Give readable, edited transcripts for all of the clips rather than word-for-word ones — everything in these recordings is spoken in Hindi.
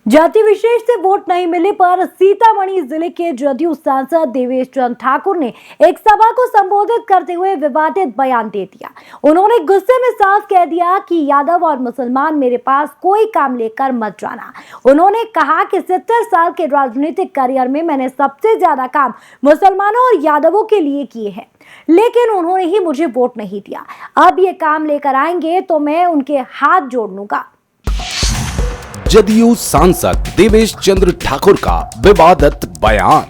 जाति विशेष से वोट नहीं मिलने पर सीतामढ़ी जिले के जदयू सांसद देवेश चंद्र ठाकुर ने एक सभा को संबोधित करते हुए विवादित बयान दे दिया। उन्होंने गुस्से में साफ कह दिया कि यादव और मुसलमान मेरे पास कोई काम लेकर मत जाना। उन्होंने कहा कि 70 साल के राजनीतिक करियर में मैंने सबसे ज्यादा काम मुसलमानों और यादवों के लिए किए हैं, लेकिन उन्होंने ही मुझे वोट नहीं दिया। अब ये काम लेकर आएंगे तो मैं उनके हाथ जोड़ लूंगा। जदयू सांसद देवेश चंद्र ठाकुर का विवादित बयान।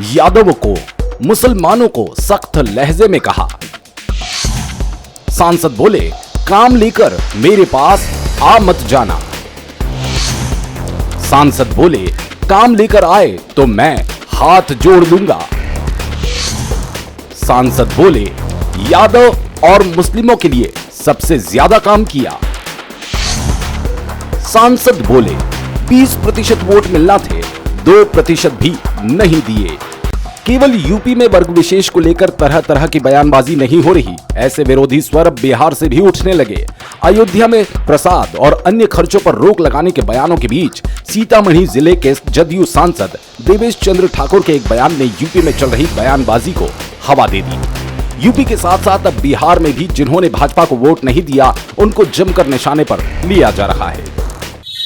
यादवों को मुसलमानों को सख्त लहजे में कहा। सांसद बोले, काम लेकर मेरे पास आ मत जाना। सांसद बोले, काम लेकर आए तो मैं हाथ जोड़ दूंगा। सांसद बोले, यादव और मुस्लिमों के लिए सबसे ज्यादा काम किया। सांसद बोले, 20% वोट मिलना थे, 2% भी नहीं दिए। केवल यूपी में वर्ग विशेष को लेकर तरह तरह की बयानबाजी नहीं हो रही, ऐसे विरोधी स्वर अब बिहार से भी उठने लगे। अयोध्या में प्रसाद और अन्य खर्चों पर रोक लगाने के बयानों के बीच सीतामढ़ी जिले के जदयू सांसद देवेश चंद्र ठाकुर के एक बयान ने यूपी में चल रही बयानबाजी को हवा दे दी। यूपी के साथ साथ अब बिहार में भी जिन्होंने भाजपा को वोट नहीं दिया, उनको जमकर निशाने पर लिया जा रहा है।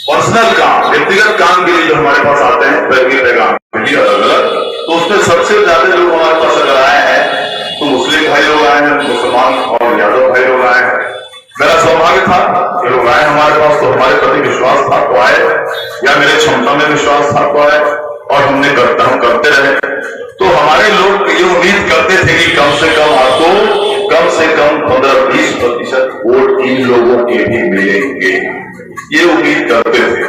पर्सनल काम, व्यक्तिगत काम के लिए जो हमारे पास आते हैं अलग-अलग, तो उसमें सबसे ज्यादा लोग हमारे पास अगर आए हैं तो मुस्लिम भाई लोग आए हैं, मुसलमान और यादव भाई लोग आए हैं। मेरा सौभाग्य था कि लोग आए हमारे पास तो हमारे प्रति विश्वास था तो आए, या मेरे क्षमता में विश्वास था तो आए, और हम करते रहे। तो हमारे लोग ये उम्मीद करते थे कि कम से कम 15-20% वोट इन लोगों के भी मिलेंगे, ये उम्मीद करते थे।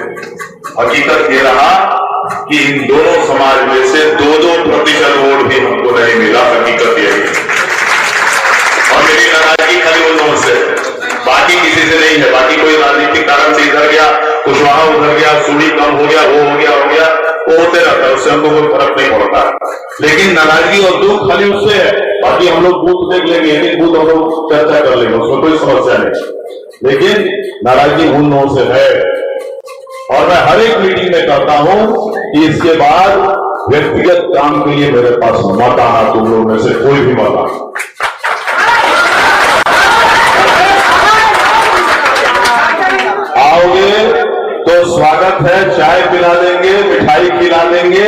हकीकत ये रहा कि इन दोनों समाज में से 2-2% वोट भी हमको नहीं मिला। हकीकत यही है, और मेरी नाराजगी खाली उन लोगों से, बाकी किसी से नहीं है। बाकी कोई राजनीतिक कारण से इधर गया, कुशवाहा उधर गया, सूढ़ी कम हो गया, वो होते रहता है, उससे हमको कोई फर्क नहीं पड़ता। लेकिन नाराजगी और दुख खाली उससे है। बाकी हम लोग बूथ देख लेंगे, एक बूथ हम लोग चर्चा कर लेंगे, उसमें कोई समस्या नहीं। लेकिन नाराजगी उन लोगों से है, और मैं हर एक मीटिंग में कहता हूं कि इसके बाद व्यक्तिगत काम के लिए मेरे पास मत आना, तुम लोगों में से कोई भी मत आना। आओगे तो स्वागत है, चाय पिला देंगे, मिठाई खिला देंगे,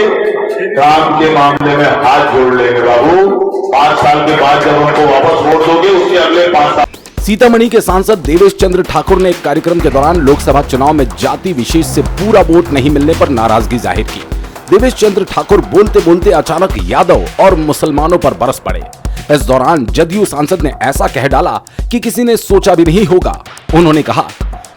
काम के मामले में हाथ जोड़ लेंगे। बाबू 5 साल के बाद जब हमको वापस वोट दोगे, उसके अगले 5 साल। सीतामढ़ी के सांसद देवेश चंद्र ठाकुर ने एक कार्यक्रम के दौरान लोकसभा चुनाव में जाति विशेष से पूरा वोट नहीं मिलने पर नाराजगी जाहिर की। देवेश चंद्र ठाकुर बोलते बोलते अचानक यादव और मुसलमानों पर बरस पड़े। इस दौरान जदयू सांसद ने ऐसा कह डाला कि किसी ने सोचा भी नहीं होगा। उन्होंने कहा,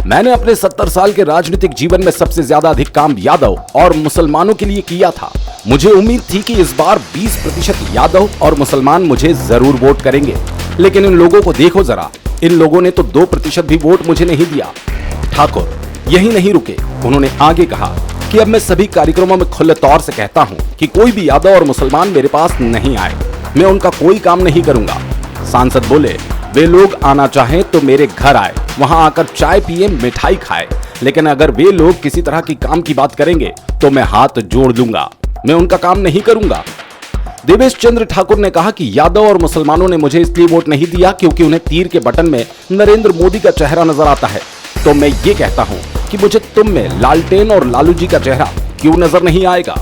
मैंने अपने 70 साल के राजनीतिक जीवन में सबसे ज्यादा अधिक काम यादव और मुसलमानों के लिए किया था। मुझे उम्मीद थी कि इस बार 20% यादव और मुसलमान मुझे जरूर वोट करेंगे, लेकिन इन लोगों को देखो जरा, इन लोगों ने तो 2% भी वोट मुझे नहीं दिया। ठाकुर यही नहीं रुके, उन्होंने आगे कहा कि अब मैं सभी कार्यक्रमों में खुले तौर से कहता हूं कि कोई भी यादव और मुसलमान मेरे पास नहीं आए, मैं उनका कोई काम नहीं करूंगा। सांसद बोले, वे लोग आना चाहें तो मेरे घर आए, वहां आकर चाय पिए, मिठाई खाए, लेकिन अगर वे लोग किसी तरह की काम की बात करेंगे तो मैं हाथ जोड़ दूंगा, मैं उनका काम नहीं करूंगा। देवेश चंद्र ठाकुर ने कहा कि यादव और मुसलमानों ने मुझे इसलिए वोट नहीं दिया क्योंकि उन्हें तीर के बटन में नरेंद्र मोदी का चेहरा नजर आता है। तो मैं ये कहता हूं कि मुझे तुम में लालटेन और लालू जी का चेहरा क्यों नजर नहीं आएगा।